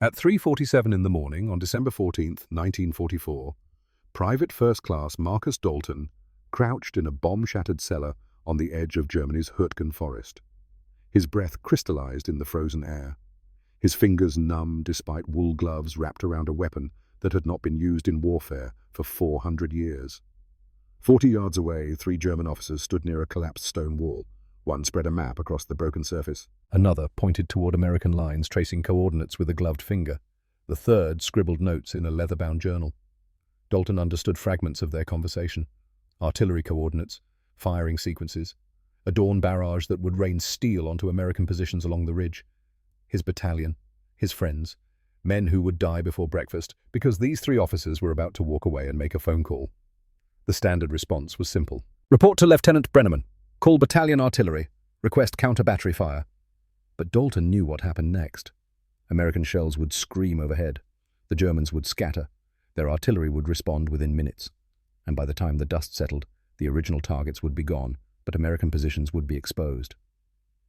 At 3:47 in the morning on December 14th, 1944, Private First Class Marcus Dalton crouched in a bomb-shattered cellar on the edge of Germany's Hürtgen forest. His breath crystallized in the frozen air. His fingers numb despite wool gloves wrapped around a weapon that had not been used in warfare for 400 years. 40 yards away, 3 German officers stood near a collapsed stone wall. One spread a map across the broken surface. Another pointed toward American lines, tracing coordinates with a gloved finger. The third scribbled notes in a leather-bound journal. Dalton understood fragments of their conversation. Artillery coordinates, firing sequences, a dawn barrage that would rain steel onto American positions along the ridge. His battalion, his friends, men who would die before breakfast because these 3 officers were about to walk away and make a phone call. The standard response was simple. "Report to Lieutenant Brenneman. Call battalion artillery. Request counter-battery fire." But Dalton knew what happened next. American shells would scream overhead. The Germans would scatter. Their artillery would respond within minutes. And by the time the dust settled, the original targets would be gone, but American positions would be exposed.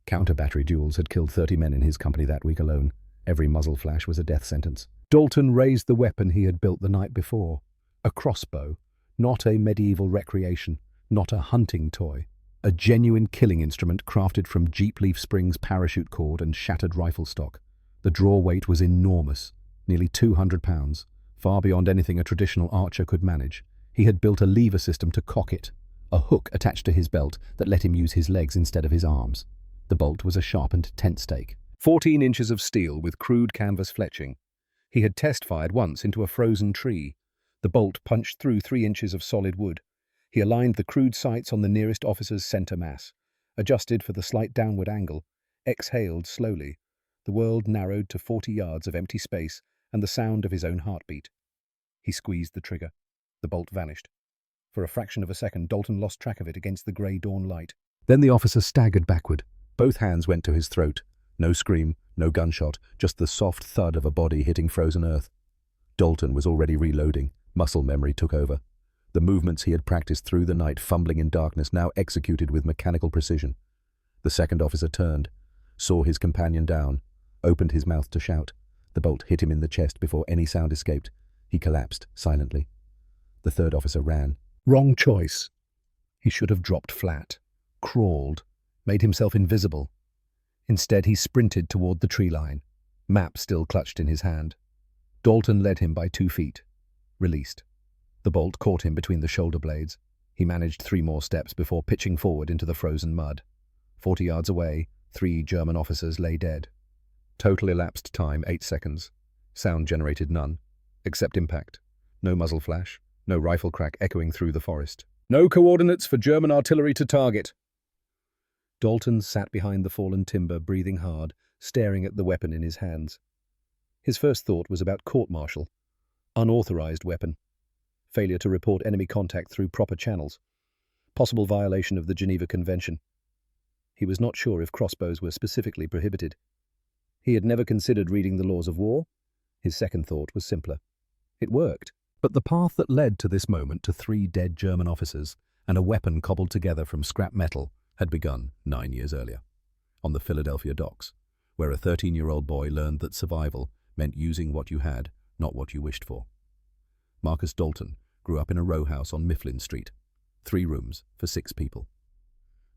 Counter-battery duels had killed 30 men in his company that week alone. Every muzzle flash was a death sentence. Dalton raised the weapon he had built the night before. A crossbow, not a medieval recreation, not a hunting toy. A genuine killing instrument crafted from Jeep leaf springs, parachute cord, and shattered rifle stock. The draw weight was enormous, nearly 200 pounds, far beyond anything a traditional archer could manage. He had built a lever system to cock it, a hook attached to his belt that let him use his legs instead of his arms. The bolt was a sharpened tent stake. 14 inches of steel with crude canvas fletching. He had test-fired once into a frozen tree. The bolt punched through 3 inches of solid wood. He aligned the crude sights on the nearest officer's center mass, adjusted for the slight downward angle, exhaled slowly. The world narrowed to 40 yards of empty space and the sound of his own heartbeat. He squeezed the trigger. The bolt vanished. For a fraction of a second, Dalton lost track of it against the grey dawn light. Then the officer staggered backward. Both hands went to his throat. No scream, no gunshot, just the soft thud of a body hitting frozen earth. Dalton was already reloading. Muscle memory took over. The movements he had practiced through the night, fumbling in darkness, now executed with mechanical precision. The second officer turned, saw his companion down, opened his mouth to shout. The bolt hit him in the chest before any sound escaped. He collapsed silently. The third officer ran. Wrong choice. He should have dropped flat, crawled, made himself invisible. Instead, he sprinted toward the tree line, map still clutched in his hand. Dalton led him by 2 feet, released. The bolt caught him between the shoulder blades. He managed 3 more steps before pitching forward into the frozen mud. 40 yards away, 3 German officers lay dead. Total elapsed time 8 seconds. Sound generated none, except impact. No muzzle flash, no rifle crack echoing through the forest. No coordinates for German artillery to target. Dalton sat behind the fallen timber, breathing hard, staring at the weapon in his hands. His first thought was about court-martial. Unauthorized weapon. Failure to report enemy contact through proper channels. Possible violation of the Geneva Convention. He was not sure if crossbows were specifically prohibited. He had never considered reading the laws of war. His second thought was simpler. It worked. But the path that led to this moment to 3 dead German officers and a weapon cobbled together from scrap metal had begun 9 years earlier, on the Philadelphia docks, where a 13-year-old boy learned that survival meant using what you had, not what you wished for. Marcus Dalton grew up in a row house on Mifflin Street, 3 rooms for 6 people.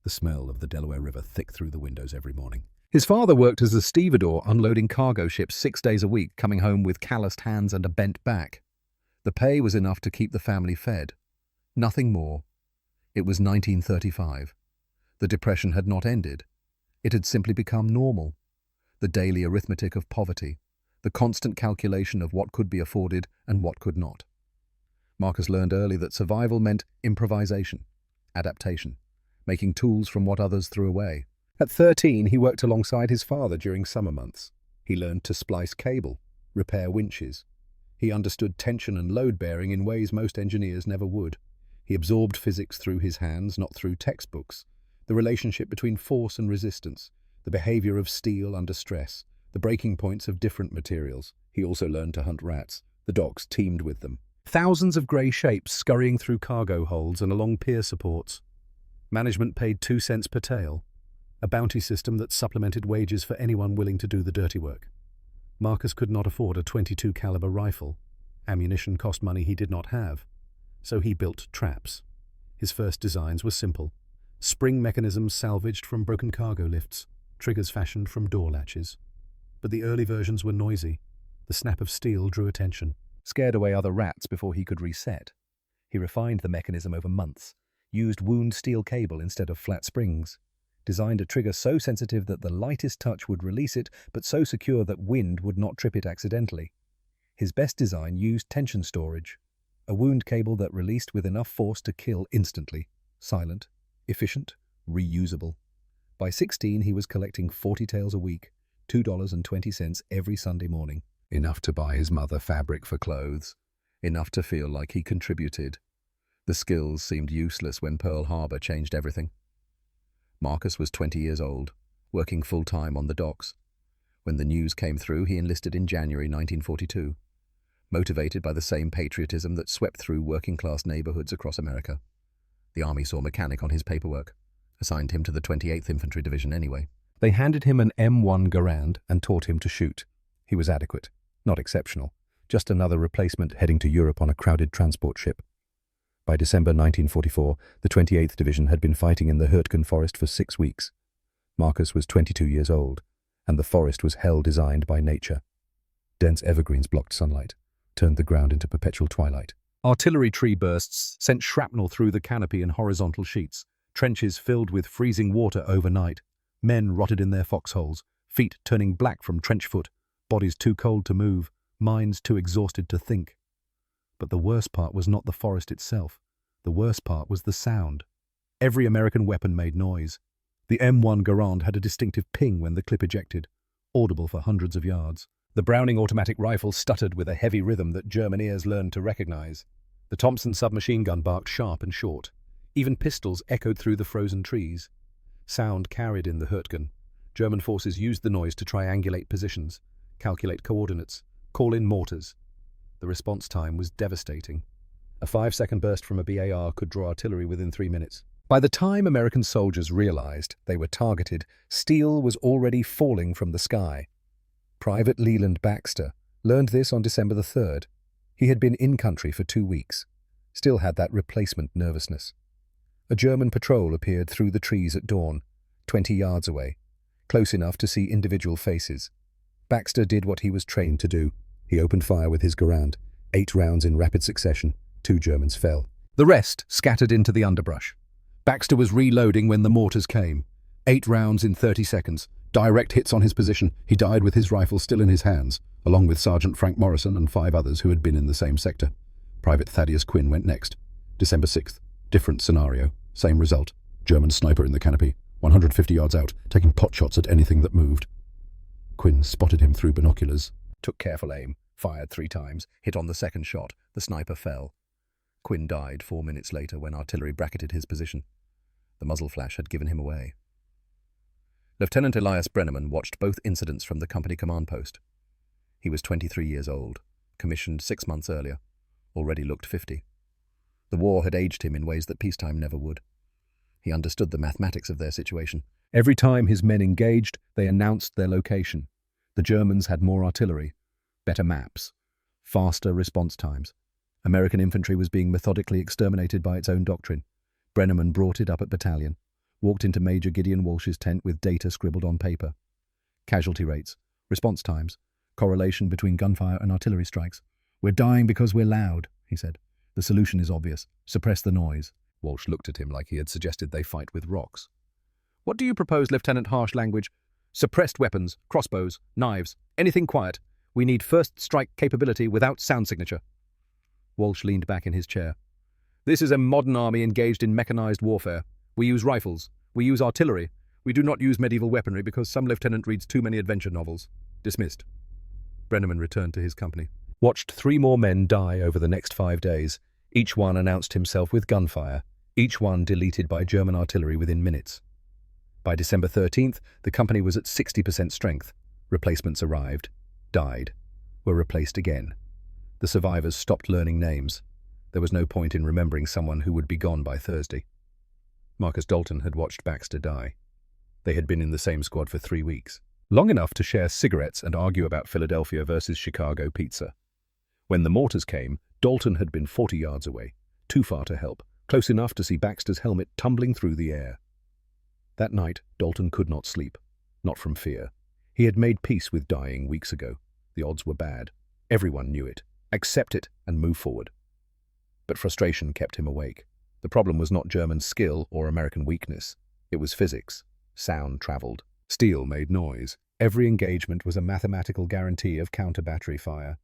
The smell of the Delaware River thick through the windows every morning. His father worked as a stevedore unloading cargo ships 6 days a week, coming home with calloused hands and a bent back. The pay was enough to keep the family fed. Nothing more. It was 1935. The Depression had not ended. It had simply become normal. The daily arithmetic of poverty, the constant calculation of what could be afforded and what could not. Marcus learned early that survival meant improvisation, adaptation, making tools from what others threw away. At 13, he worked alongside his father during summer months. He learned to splice cable, repair winches. He understood tension and load-bearing in ways most engineers never would. He absorbed physics through his hands, not through textbooks. The relationship between force and resistance, the behavior of steel under stress, the breaking points of different materials. He also learned to hunt rats. The docks teemed with them. Thousands of grey shapes scurrying through cargo holds and along pier supports. Management paid 2 cents per tail, a bounty system that supplemented wages for anyone willing to do the dirty work. Marcus could not afford a .22 caliber rifle. Ammunition cost money he did not have. So he built traps. His first designs were simple. Spring mechanisms salvaged from broken cargo lifts, triggers fashioned from door latches. But the early versions were noisy. The snap of steel drew attention. Scared away other rats before he could reset. He refined the mechanism over months, used wound steel cable instead of flat springs, designed a trigger so sensitive that the lightest touch would release it, but so secure that wind would not trip it accidentally. His best design used tension storage, a wound cable that released with enough force to kill instantly, silent, efficient, reusable. By 16, he was collecting 40 tails a week, $2.20 every Sunday morning. Enough to buy his mother fabric for clothes, enough to feel like he contributed. The skills seemed useless when Pearl Harbor changed everything. Marcus was 20 years old, working full-time on the docks. When the news came through, he enlisted in January 1942, motivated by the same patriotism that swept through working-class neighborhoods across America. The Army saw mechanic on his paperwork, assigned him to the 28th Infantry Division anyway. They handed him an M1 Garand and taught him to shoot. He was adequate, not exceptional, just another replacement heading to Europe on a crowded transport ship. By December 1944, the 28th Division had been fighting in the Hurtgen forest for 6 weeks. Marcus was 22 years old, and the forest was hell designed by nature. Dense evergreens blocked sunlight, turned the ground into perpetual twilight. Artillery tree bursts sent shrapnel through the canopy in horizontal sheets, trenches filled with freezing water overnight, men rotted in their foxholes, feet turning black from trench foot, bodies too cold to move, minds too exhausted to think. But the worst part was not the forest itself. The worst part was the sound. Every American weapon made noise. The M1 Garand had a distinctive ping when the clip ejected, audible for hundreds of yards. The Browning automatic rifle stuttered with a heavy rhythm that German ears learned to recognize. The Thompson submachine gun barked sharp and short. Even pistols echoed through the frozen trees. Sound carried in the Hurtgen. German forces used the noise to triangulate positions, calculate coordinates, call in mortars. The response time was devastating. A 5-second burst from a BAR could draw artillery within 3 minutes. By the time American soldiers realized they were targeted, steel was already falling from the sky. Private Leland Baxter learned this on December the 3rd. He had been in country for 2 weeks, still had that replacement nervousness. A German patrol appeared through the trees at dawn, 20 yards away, close enough to see individual faces. Baxter did what he was trained to do. He opened fire with his Garand. 8 rounds in rapid succession. 2 Germans fell. The rest scattered into the underbrush. Baxter was reloading when the mortars came. 8 rounds in 30 seconds. Direct hits on his position. He died with his rifle still in his hands, along with Sergeant Frank Morrison and 5 others who had been in the same sector. Private Thaddeus Quinn went next. December 6th. Different scenario. Same result. German sniper in the canopy, 150 yards out, taking pot shots at anything that moved. Quinn spotted him through binoculars, took careful aim, fired 3 times, hit on the second shot. The sniper fell. Quinn died 4 minutes later when artillery bracketed his position. The muzzle flash had given him away. Lieutenant Elias Brenneman watched both incidents from the company command post. He was 23 years old, commissioned 6 months earlier, already looked 50. The war had aged him in ways that peacetime never would. He understood the mathematics of their situation. Every time his men engaged, they announced their location. The Germans had more artillery, better maps, faster response times. American infantry was being methodically exterminated by its own doctrine. Brenneman brought it up at battalion, walked into Major Gideon Walsh's tent with data scribbled on paper. Casualty rates, response times, correlation between gunfire and artillery strikes. "We're dying because we're loud," he said. "The solution is obvious. Suppress the noise." Walsh looked at him like he had suggested they fight with rocks. "What do you propose, Lieutenant? Harsh language. Suppressed weapons, crossbows, knives, anything quiet. We need first strike capability without sound signature." Walsh leaned back in his chair. "This is a modern army engaged in mechanized warfare. We use rifles. We use artillery. We do not use medieval weaponry because some lieutenant reads too many adventure novels." Dismissed. Brenneman returned to his company. Watched 3 more men die over the next 5 days. Each one announced himself with gunfire. Each one deleted by German artillery within minutes. By December 13th, the company was at 60% strength. Replacements arrived, died, were replaced again. The survivors stopped learning names. There was no point in remembering someone who would be gone by Thursday. Marcus Dalton had watched Baxter die. They had been in the same squad for 3 weeks. long enough to share cigarettes and argue about Philadelphia versus Chicago pizza. When the mortars came, Dalton had been 40 yards away, too far to help, close enough to see Baxter's helmet tumbling through the air. That night, Dalton could not sleep, not from fear. He had made peace with dying weeks ago. The odds were bad. Everyone knew it. Accept it and move forward. But frustration kept him awake. The problem was not German skill or American weakness. It was physics. Sound traveled. Steel made noise. Every engagement was a mathematical guarantee of counter-battery fire.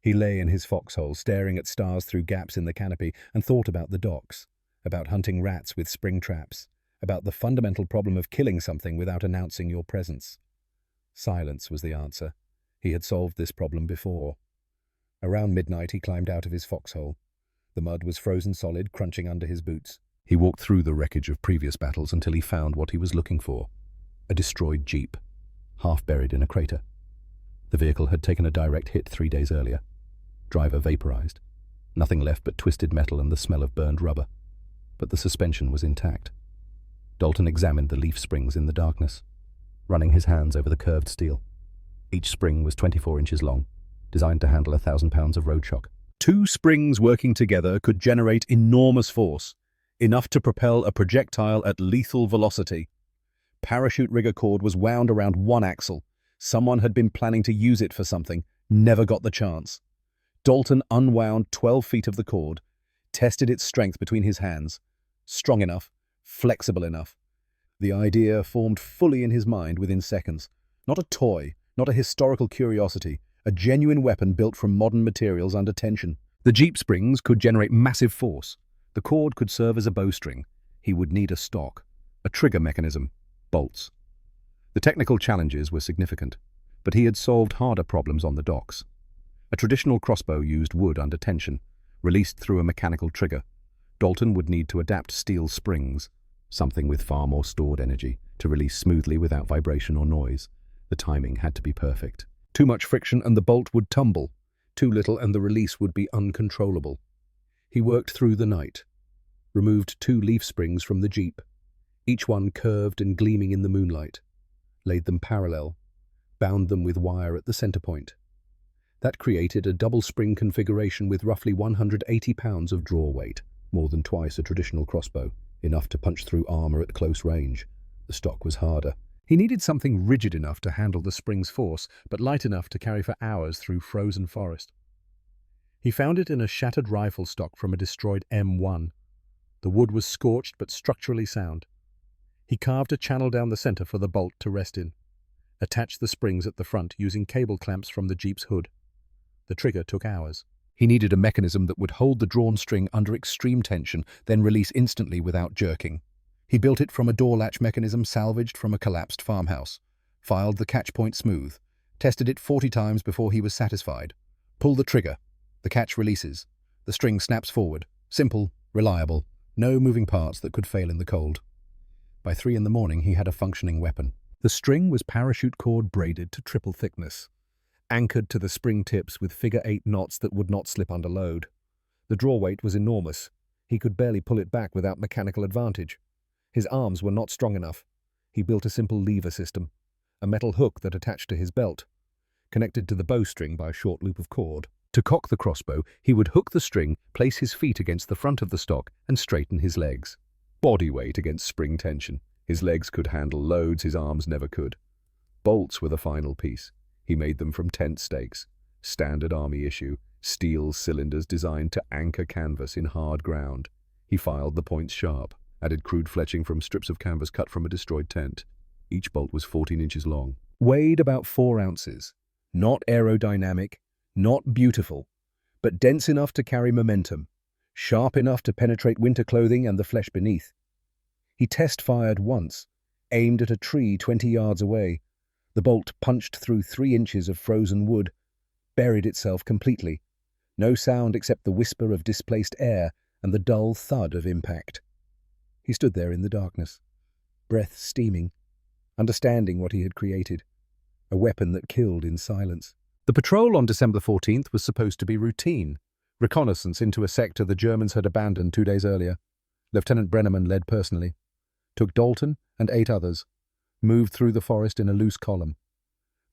He lay in his foxhole, staring at stars through gaps in the canopy, and thought about the docks, about hunting rats with spring traps, about the fundamental problem of killing something without announcing your presence. Silence was the answer. He had solved this problem before. Around midnight he climbed out of his foxhole. The mud was frozen solid, crunching under his boots. He walked through the wreckage of previous battles until he found what he was looking for. A destroyed jeep, half buried in a crater. The vehicle had taken a direct hit 3 days earlier. Driver vaporized. Nothing left but twisted metal and the smell of burned rubber. But the suspension was intact. Dalton examined the leaf springs in the darkness, running his hands over the curved steel. Each spring was 24 inches long, designed to handle 1,000 pounds of road shock. 2 springs working together could generate enormous force, enough to propel a projectile at lethal velocity. Parachute rigger cord was wound around one axle. Someone had been planning to use it for something, never got the chance. Dalton unwound 12 feet of the cord, tested its strength between his hands. Strong enough, flexible enough. The idea formed fully in his mind within seconds. Not a toy, not a historical curiosity, a genuine weapon built from modern materials under tension. The jeep springs could generate massive force. The cord could serve as a bowstring. He would need a stock, a trigger mechanism, bolts. The technical challenges were significant, but he had solved harder problems on the docks. A traditional crossbow used wood under tension, released through a mechanical trigger. Dalton would need to adapt steel springs, something with far more stored energy, to release smoothly without vibration or noise. The timing had to be perfect. Too much friction and the bolt would tumble. Too little and the release would be uncontrollable. He worked through the night, removed 2 leaf springs from the jeep, each one curved and gleaming in the moonlight, laid them parallel, bound them with wire at the center point. That created a double spring configuration with roughly 180 pounds of draw weight, more than twice a traditional crossbow, enough to punch through armor at close range. The stock was harder. He needed something rigid enough to handle the spring's force, but light enough to carry for hours through frozen forest. He found it in a shattered rifle stock from a destroyed M1. The wood was scorched but structurally sound. He carved a channel down the center for the bolt to rest in, attached the springs at the front using cable clamps from the jeep's hood. The trigger took hours. He needed a mechanism that would hold the drawn string under extreme tension, then release instantly without jerking. He built it from a door latch mechanism salvaged from a collapsed farmhouse, filed the catch point smooth, tested it 40 times before he was satisfied. Pull the trigger. The catch releases. The string snaps forward. Simple, reliable, no moving parts that could fail in the cold. By 3 in the morning, he had a functioning weapon. The string was parachute cord braided to triple thickness, anchored to the spring tips with figure-8 knots that would not slip under load. The draw weight was enormous. He could barely pull it back without mechanical advantage. His arms were not strong enough. He built a simple lever system, a metal hook that attached to his belt, connected to the bowstring by a short loop of cord. To cock the crossbow, he would hook the string, place his feet against the front of the stock, and straighten his legs. Body weight against spring tension. His legs could handle loads his arms never could. Bolts were the final piece. He made them from tent stakes, standard army issue, steel cylinders designed to anchor canvas in hard ground. He filed the points sharp, added crude fletching from strips of canvas cut from a destroyed tent. Each bolt was 14 inches long. Weighed about 4 ounces. Not aerodynamic, not beautiful, but dense enough to carry momentum, sharp enough to penetrate winter clothing and the flesh beneath. He test-fired once, aimed at a tree 20 yards away. The bolt punched through 3 inches of frozen wood, buried itself completely. No sound except the whisper of displaced air and the dull thud of impact. He stood there in the darkness, breath steaming, understanding what he had created, a weapon that killed in silence. The patrol on December 14th was supposed to be routine, reconnaissance into a sector the Germans had abandoned 2 days earlier. Lieutenant Brenneman led personally, took Dalton and 8 others, moved through the forest in a loose column.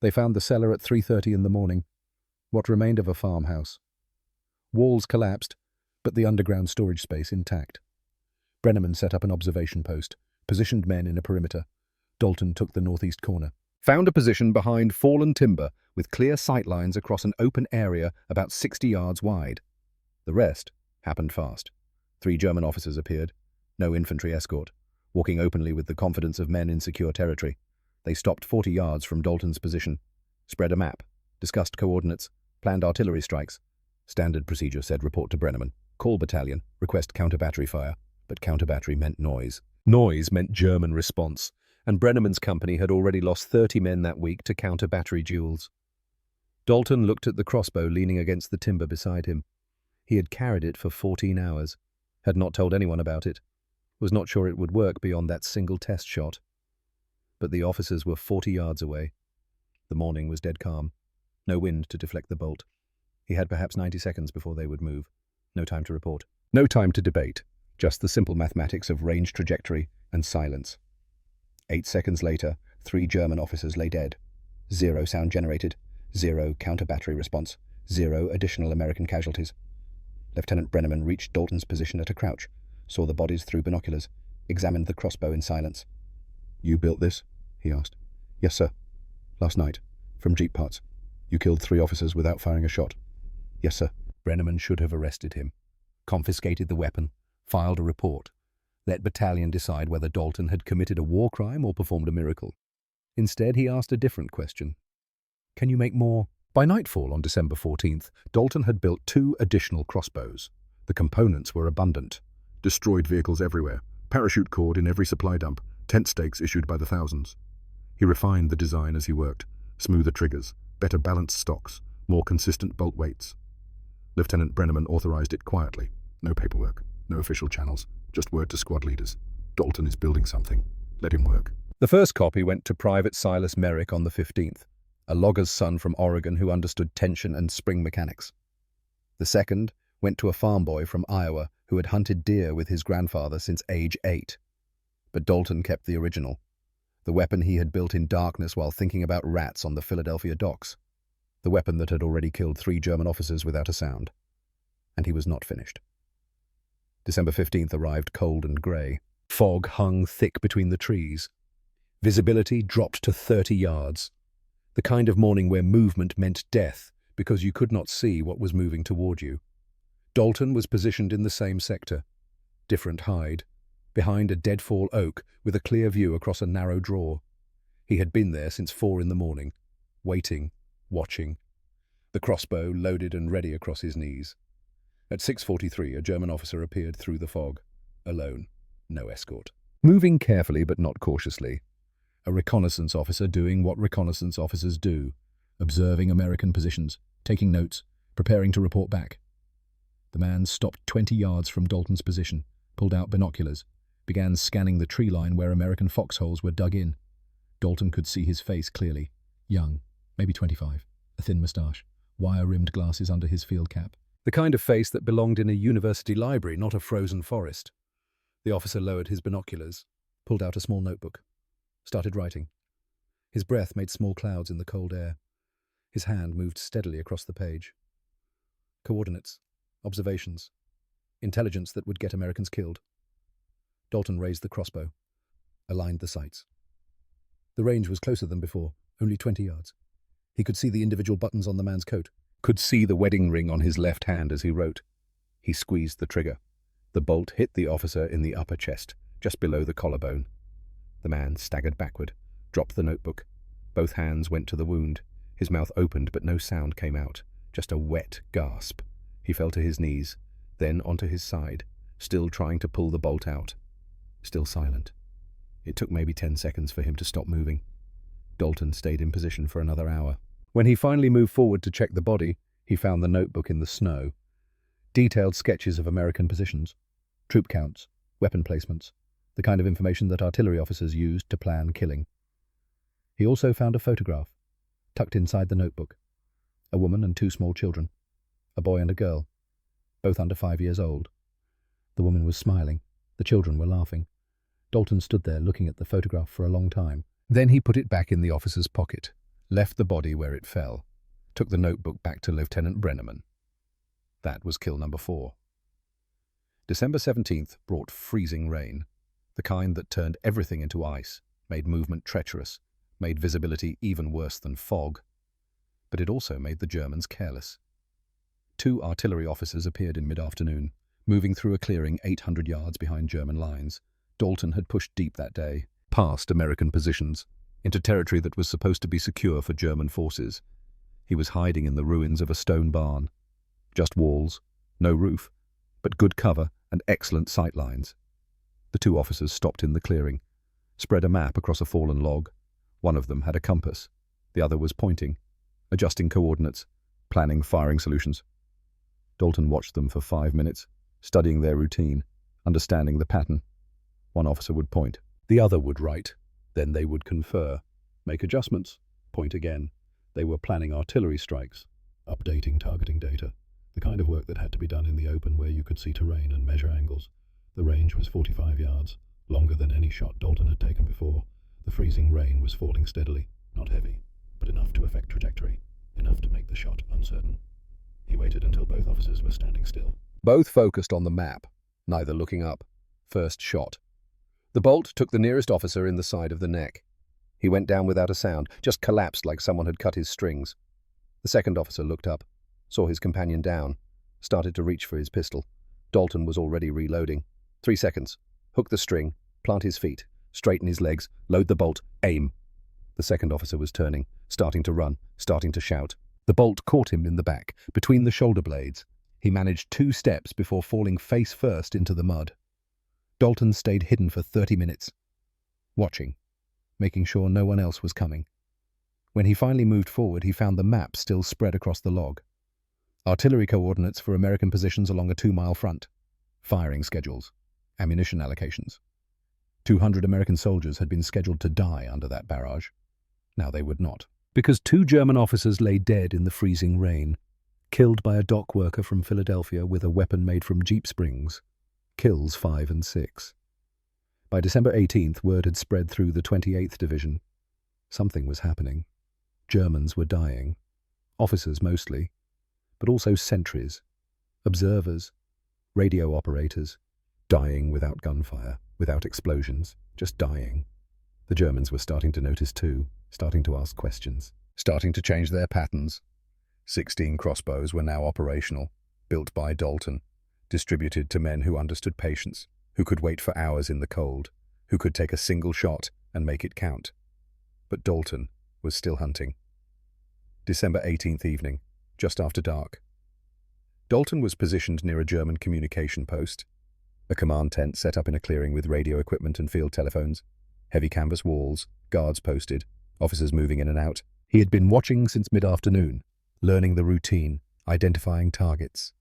They found the cellar at 3:30 in the morning, what remained of a farmhouse. Walls collapsed, but the underground storage space intact. Brenneman set up an observation post, positioned men in a perimeter. Dalton took the northeast corner. Found a position behind fallen timber with clear sight lines across an open area about 60 yards wide. The rest happened fast. 3 German officers appeared, no infantry escort, walking openly with the confidence of men in secure territory. They stopped 40 yards from Dalton's position, spread a map, discussed coordinates, planned artillery strikes. Standard procedure, said report to Brenneman. Call battalion, request counter-battery fire. But counter-battery meant noise. Noise meant German response, and Brenneman's company had already lost 30 men that week to counter-battery duels. Dalton looked at the crossbow leaning against the timber beside him. He had carried it for 14 hours, had not told anyone about it, was not sure it would work beyond that single test shot. But the officers were 40 yards away. The morning was dead calm. No wind to deflect the bolt. He had perhaps 90 seconds before they would move. No time to report. No time to debate. Just the simple mathematics of range trajectory and silence. 8 seconds later, 3 German officers lay dead. 0 sound generated, 0 counter-battery response, 0 additional American casualties. Lieutenant Brenneman reached Dalton's position at a crouch, saw the bodies through binoculars, examined the crossbow in silence. "You built this?" he asked. "Yes, sir. Last night, from jeep parts. You killed 3 officers without firing a shot?" "Yes, sir." Brenneman should have arrested him, confiscated the weapon, filed a report, let battalion decide whether Dalton had committed a war crime or performed a miracle. Instead, he asked a different question. "Can you make more?" By nightfall on December 14th, Dalton had built 2 additional crossbows. The components were abundant. Destroyed vehicles everywhere, parachute cord in every supply dump, tent stakes issued by the thousands. He refined the design as he worked, smoother triggers, better balanced stocks, more consistent bolt weights. Lieutenant Brenneman authorized it quietly. No paperwork, no official channels, just word to squad leaders. Dalton is building something. Let him work. The first copy went to Private Silas Merrick on the 15th, a logger's son from Oregon who understood tension and spring mechanics. The second went to a farm boy from Iowa who had hunted deer with his grandfather since age 8. But Dalton kept the original, the weapon he had built in darkness while thinking about rats on the Philadelphia docks, the weapon that had already killed 3 German officers without a sound. And he was not finished. December 15th arrived cold and grey. Fog hung thick between the trees. Visibility dropped to 30 yards. The kind of morning where movement meant death because you could not see what was moving toward you. Dalton was positioned in the same sector, different hide, behind a deadfall oak with a clear view across a narrow draw. He had been there since 4 in the morning, waiting, watching, the crossbow loaded and ready across his knees. At 6:43, a German officer appeared through the fog, alone, no escort. Moving carefully but not cautiously. A reconnaissance officer doing what reconnaissance officers do, observing American positions, taking notes, preparing to report back. The man stopped 20 yards from Dalton's position, pulled out binoculars, began scanning the tree line where American foxholes were dug in. Dalton could see his face clearly, young, maybe 25, a thin moustache, wire-rimmed glasses under his field cap. The kind of face that belonged in a university library, not a frozen forest. The officer lowered his binoculars, pulled out a small notebook, started writing. His breath made small clouds in the cold air. His hand moved steadily across the page. Coordinates, observations, intelligence that would get Americans killed. Dalton raised the crossbow, aligned the sights. The range was closer than before, only 20 yards. He could see the individual buttons on the man's coat, could see the wedding ring on his left hand as he wrote. He squeezed the trigger. The bolt hit the officer in the upper chest, just below the collarbone. The man staggered backward, dropped the notebook. Both hands went to the wound. His mouth opened, but no sound came out, just a wet gasp. He fell to his knees, then onto his side, still trying to pull the bolt out. Still silent. It took maybe 10 seconds for him to stop moving. Dalton stayed in position for another hour. When he finally moved forward to check the body, he found the notebook in the snow. Detailed sketches of American positions, troop counts, weapon placements, the kind of information that artillery officers used to plan killing. He also found a photograph, tucked inside the notebook. A woman and 2 small children, a boy and a girl, both under 5 years old. The woman was smiling, the children were laughing. Dalton stood there looking at the photograph for a long time. Then he put it back in the officer's pocket, left the body where it fell, took the notebook back to Lieutenant Brenneman. That was kill number 4. December 17th brought freezing rain, the kind that turned everything into ice, made movement treacherous, made visibility even worse than fog. But it also made the Germans careless. 2 artillery officers appeared in mid-afternoon, moving through a clearing 800 yards behind German lines. Dalton had pushed deep that day, past American positions, into territory that was supposed to be secure for German forces. He was hiding in the ruins of a stone barn. Just walls, no roof, but good cover and excellent sight lines. The 2 officers stopped in the clearing, spread a map across a fallen log. One of them had a compass. The other was pointing, adjusting coordinates, planning firing solutions. Dalton watched them for 5 minutes, studying their routine, understanding the pattern. One officer would point, the other would write. Then they would confer, make adjustments, point again. They were planning artillery strikes, updating targeting data, the kind of work that had to be done in the open where you could see terrain and measure angles. The range was 45 yards, longer than any shot Dalton had taken before. The freezing rain was falling steadily, not heavy, but enough to affect trajectory, enough to make the shot uncertain. He waited until both officers were standing still. Both focused on the map, neither looking up. First shot. The bolt took the nearest officer in the side of the neck. He went down without a sound, just collapsed like someone had cut his strings. The second officer looked up, saw his companion down, started to reach for his pistol. Dalton was already reloading. 3 seconds. Hook the string, plant his feet, straighten his legs, load the bolt, aim. The second officer was turning, starting to run, starting to shout. The bolt caught him in the back, between the shoulder blades. He managed 2 steps before falling face first into the mud. Dalton stayed hidden for 30 minutes, watching, making sure no one else was coming. When he finally moved forward, he found the map still spread across the log. Artillery coordinates for American positions along a 2-mile front. Firing schedules. Ammunition allocations. 200 American soldiers had been scheduled to die under that barrage. Now they would not, because 2 German officers lay dead in the freezing rain, killed by a dock worker from Philadelphia with a weapon made from jeep springs. Kills 5 and 6. By December 18th, word had spread through the 28th Division. Something was happening. Germans were dying. Officers mostly, but also sentries, observers, radio operators, dying without gunfire, without explosions, just dying. The Germans were starting to notice too, starting to ask questions, starting to change their patterns. 16 crossbows were now operational, built by Dalton, distributed to men who understood patience, who could wait for hours in the cold, who could take a single shot and make it count. But Dalton was still hunting. December 18th evening, just after dark. Dalton was positioned near a German communication post, a command tent set up in a clearing with radio equipment and field telephones, heavy canvas walls, guards posted, officers moving in and out. He had been watching since mid-afternoon, learning the routine, identifying targets.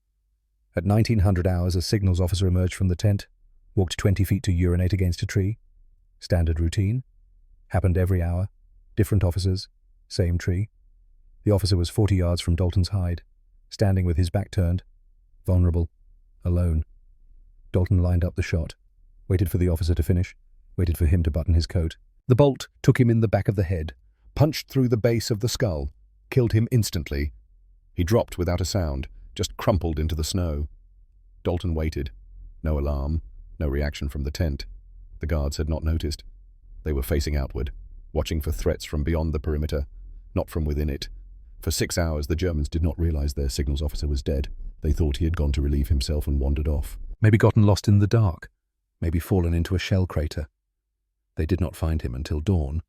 At 1900 hours, a signals officer emerged from the tent, walked 20 feet to urinate against a tree. Standard routine. Happened every hour. Different officers. Same tree. The officer was 40 yards from Dalton's hide, standing with his back turned, vulnerable, alone. Dalton lined up the shot, waited for the officer to finish, waited for him to button his coat. The bolt took him in the back of the head, punched through the base of the skull, killed him instantly. He dropped without a sound, just crumpled into the snow. Dalton waited. No alarm, no reaction from the tent. The guards had not noticed. They were facing outward, watching for threats from beyond the perimeter, not from within it. For 6 hours, the Germans did not realize their signals officer was dead. They thought he had gone to relieve himself and wandered off. Maybe gotten lost in the dark. Maybe fallen into a shell crater. They did not find him until dawn.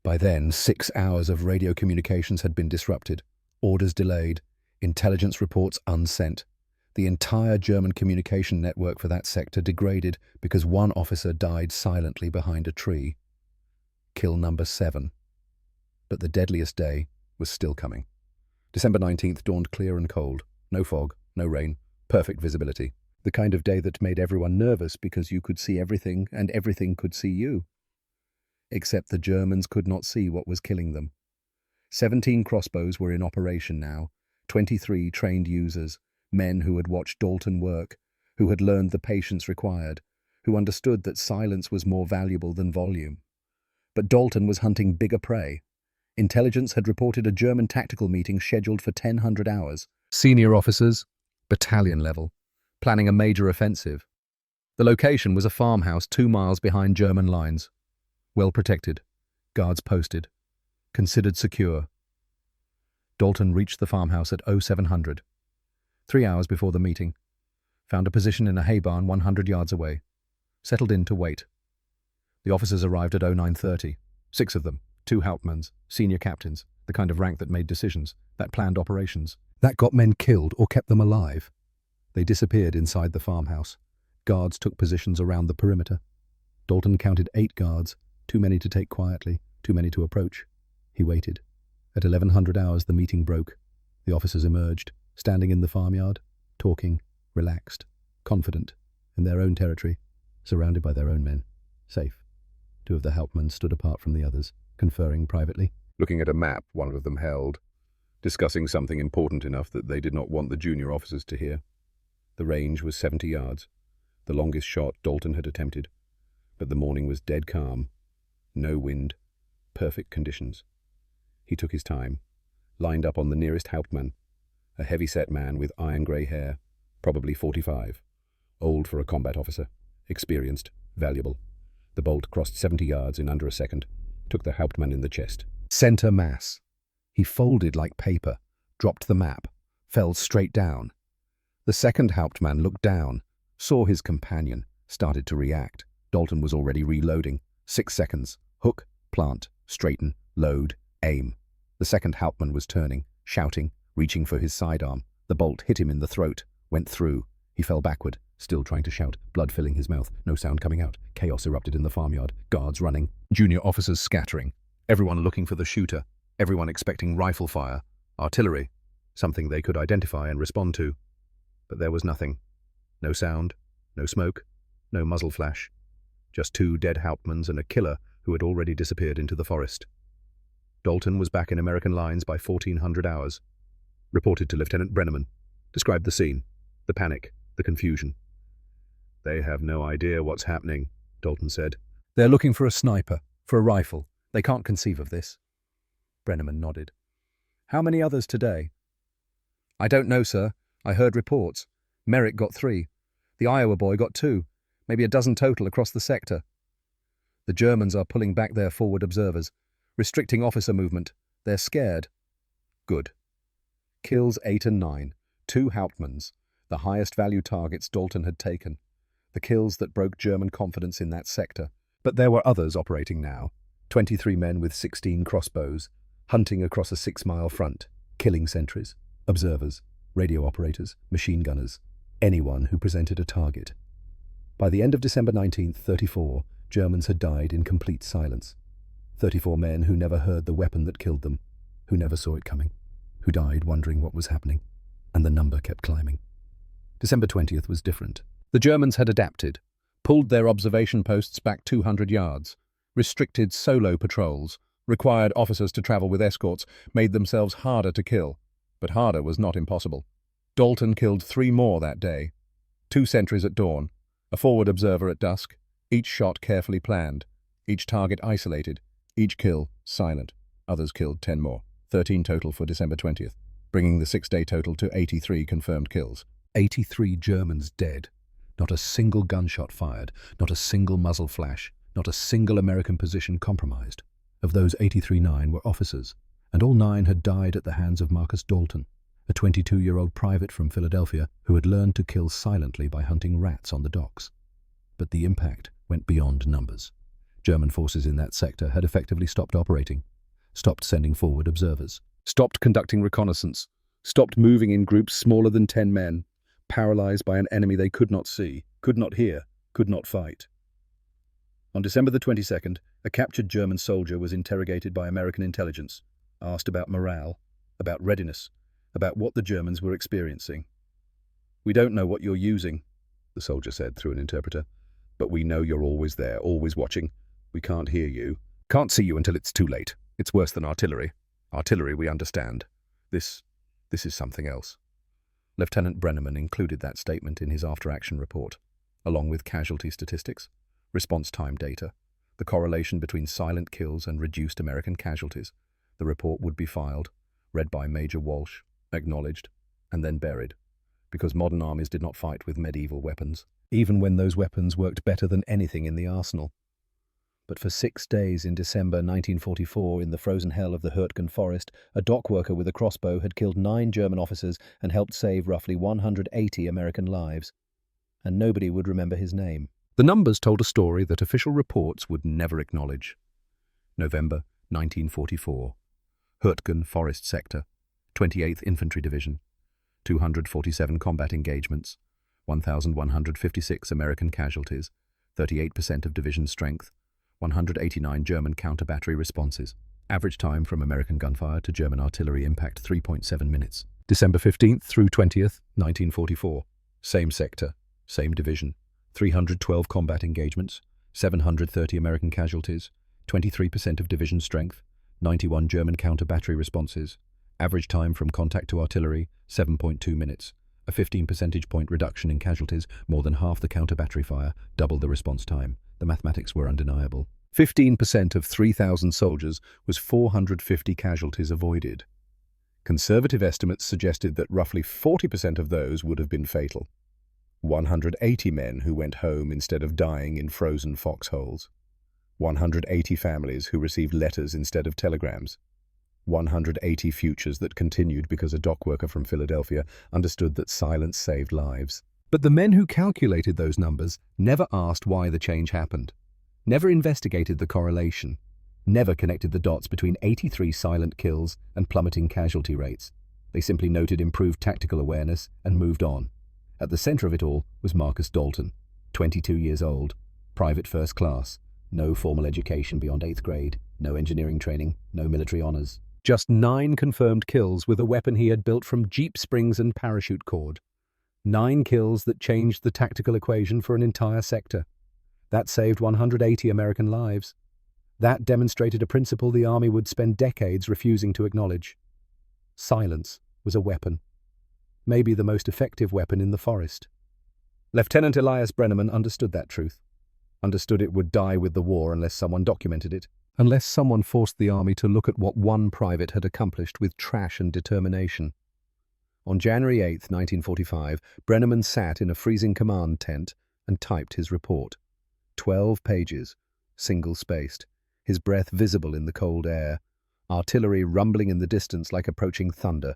By then, 6 hours of radio communications had been disrupted, orders delayed, intelligence reports unsent. The entire German communication network for that sector degraded because one officer died silently behind a tree. Kill number 7. But the deadliest day was still coming. December 19th dawned clear and cold. No fog, no rain, perfect visibility. The kind of day that made everyone nervous because you could see everything and everything could see you. Except the Germans could not see what was killing them. 17 crossbows were in operation now, 23 trained users, men who had watched Dalton work, who had learned the patience required, who understood that silence was more valuable than volume. But Dalton was hunting bigger prey. Intelligence had reported a German tactical meeting scheduled for 1000 hours. Senior officers, battalion level, planning a major offensive. The location was a farmhouse 2 miles behind German lines. Well protected, guards posted, considered secure. Dalton reached the farmhouse at 0700, 3 hours before the meeting, found a position in a hay barn 100 yards away, settled in to wait. The officers arrived at 0930, 6 of them, 2 Hauptmanns, senior captains, the kind of rank that made decisions, that planned operations, that got men killed or kept them alive. They disappeared inside the farmhouse. Guards took positions around the perimeter. Dalton counted 8 guards, too many to take quietly, too many to approach. He waited. At 1100 hours the meeting broke. The officers emerged, standing in the farmyard, talking, relaxed, confident, in their own territory, surrounded by their own men, safe. 2 of the Hauptmanns stood apart from the others, conferring privately. Looking at a map one of them held, discussing something important enough that they did not want the junior officers to hear. The range was 70 yards, the longest shot Dalton had attempted, but the morning was dead calm. No wind, perfect conditions. He took his time, lined up on the nearest Hauptmann, a heavy-set man with iron-grey hair, probably 45, old for a combat officer, experienced, valuable. The bolt crossed 70 yards in under a second, took the Hauptmann in the chest. Center mass. He folded like paper, dropped the map, fell straight down. The second Hauptmann looked down, saw his companion, started to react. Dalton was already reloading. 6 seconds. Hook, plant, straighten, load, aim. The second Hauptmann was turning, shouting, reaching for his sidearm. The bolt hit him in the throat, went through. He fell backward, still trying to shout, blood filling his mouth, no sound coming out. Chaos erupted in the farmyard, guards running, junior officers scattering, everyone looking for the shooter, everyone expecting rifle fire, artillery, something they could identify and respond to. But there was nothing. No sound, no smoke, no muzzle flash. Just 2 dead Hauptmanns and a killer who had already disappeared into the forest. Dalton was back in American lines by 1400 hours. Reported to Lieutenant Brenneman. Described the scene, the panic, the confusion. "They have no idea what's happening," Dalton said. "They're looking for a sniper, for a rifle. They can't conceive of this." Brenneman nodded. "How many others today?" "I don't know, sir. I heard reports. Merrick got 3. The Iowa boy got 2. Maybe a dozen total across the sector. The Germans are pulling back their forward observers, restricting officer movement. They're scared." "Good." Kills 8 and 9. 2 Hauptmanns, the highest value targets Dalton had taken. The kills that broke German confidence in that sector. But there were others operating now. 23 men with 16 crossbows, hunting across a 6-mile front, killing sentries, observers, radio operators, machine gunners, anyone who presented a target. By the end of December 19th, 34, Germans had died in complete silence. 34 men who never heard the weapon that killed them, who never saw it coming, who died wondering what was happening, and the number kept climbing. December 20th was different. The Germans had adapted, pulled their observation posts back 200 yards, restricted solo patrols, required officers to travel with escorts, made themselves harder to kill. But harder was not impossible. Dalton killed 3 more that day. 2 sentries at dawn, a forward observer at dusk, each shot carefully planned, each target isolated, each kill silent. Others killed 10 more, 13 total for December 20th, bringing the 6-day total to 83 confirmed kills. 83 Germans dead. Not a single gunshot fired, not a single muzzle flash, not a single American position compromised. Of those 83, 9 were officers, and all 9 had died at the hands of Marcus Dalton, a 22-year-old private from Philadelphia who had learned to kill silently by hunting rats on the docks. But the impact went beyond numbers. German forces in that sector had effectively stopped operating, stopped sending forward observers, stopped conducting reconnaissance, stopped moving in groups smaller than 10 men, paralyzed by an enemy they could not see, could not hear, could not fight. On December the 22nd, a captured German soldier was interrogated by American intelligence, asked about morale, about readiness, about what the Germans were experiencing. "We don't know what you're using," the soldier said through an interpreter, "but we know you're always there, always watching. We can't hear you. Can't see you until it's too late. It's worse than artillery. Artillery we understand. This is something else." Lieutenant Brenneman included that statement in his after-action report, along with casualty statistics, response time data, the correlation between silent kills and reduced American casualties, The report would be filed, read by Major Walsh, acknowledged, and then buried, because modern armies did not fight with medieval weapons, even when those weapons worked better than anything in the arsenal. But for 6 days in December 1944, in the frozen hell of the Hürtgen forest, a dock worker with a crossbow had killed 9 German officers and helped save roughly 180 American lives. And nobody would remember his name. The numbers told a story that official reports would never acknowledge. November 1944. Hürtgen Forest Sector, 28th Infantry Division, 247 combat engagements, 1,156 American casualties, 38% of division strength, 189 German counter-battery responses. Average time from American gunfire to German artillery impact 3.7 minutes. December 15th through 20th, 1944. Same sector, same division, 312 combat engagements, 730 American casualties, 23% of division strength, 91 German counter-battery responses. Average time from contact to artillery, 7.2 minutes. A 15 percentage point reduction in casualties, more than half the counter-battery fire, double the response time. The mathematics were undeniable. 15% of 3,000 soldiers was 450 casualties avoided. Conservative estimates suggested that roughly 40% of those would have been fatal. 180 men who went home instead of dying in frozen foxholes. 180 families who received letters instead of telegrams. 180 futures that continued because a dock worker from Philadelphia understood that silence saved lives. But the men who calculated those numbers never asked why the change happened, never investigated the correlation, never connected the dots between 83 silent kills and plummeting casualty rates. They simply noted improved tactical awareness and moved on. At the center of it all was Marcus Dalton, 22 years old, private first class, no formal education beyond 8th grade, no engineering training, no military honors. Just 9 confirmed kills with a weapon he had built from jeep springs and parachute cord. 9 kills that changed the tactical equation for an entire sector. That saved 180 American lives. That demonstrated a principle the Army would spend decades refusing to acknowledge. Silence was a weapon. Maybe the most effective weapon in the forest. Lieutenant Elias Brenneman understood that truth. Understood it would die with the war unless someone documented it. Unless someone forced the Army to look at what one private had accomplished with trash and determination. On January 8, 1945, Brenneman sat in a freezing command tent and typed his report. 12 pages, single-spaced, his breath visible in the cold air, artillery rumbling in the distance like approaching thunder.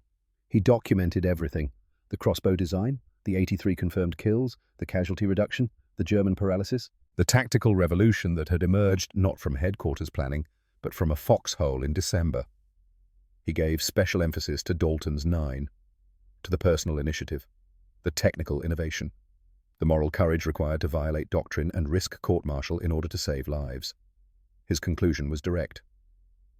He documented everything: the crossbow design, the 83 confirmed kills, the casualty reduction, the German paralysis, the tactical revolution that had emerged not from headquarters planning, but from a foxhole in December. He gave special emphasis to Dalton's 9, to the personal initiative, the technical innovation, the moral courage required to violate doctrine and risk court-martial in order to save lives. His conclusion was direct.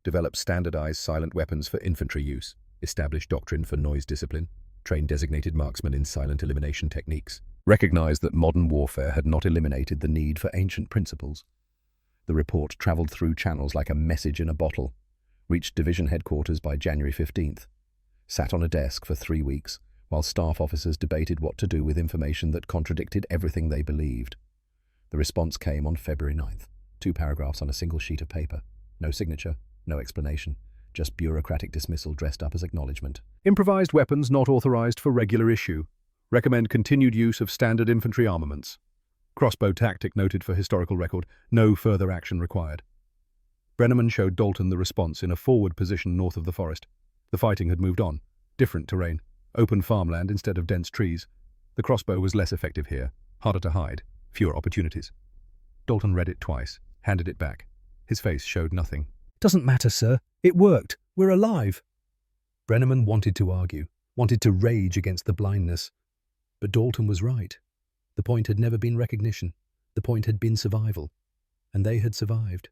Develop standardized silent weapons for infantry use, establish doctrine for noise discipline, train designated marksmen in silent elimination techniques, recognize that modern warfare had not eliminated the need for ancient principles. The report traveled through channels like a message in a bottle, reached division headquarters by January 15th, sat on a desk for 3 weeks while staff officers debated what to do with information that contradicted everything they believed. The response came on February 9th, 2 paragraphs on a single sheet of paper. No signature, no explanation, just bureaucratic dismissal dressed up as acknowledgement. Improvised weapons not authorized for regular issue. Recommend continued use of standard infantry armaments. Crossbow tactic noted for historical record. No further action required. Brenneman showed Dalton the response in a forward position north of the forest. The fighting had moved on. Different terrain. Open farmland instead of dense trees. The crossbow was less effective here. Harder to hide. Fewer opportunities. Dalton read it twice. Handed it back. His face showed nothing. "Doesn't matter, sir. It worked. We're alive." Brenneman wanted to argue. Wanted to rage against the blindness. But Dalton was right. The point had never been recognition. The point had been survival. And they had survived.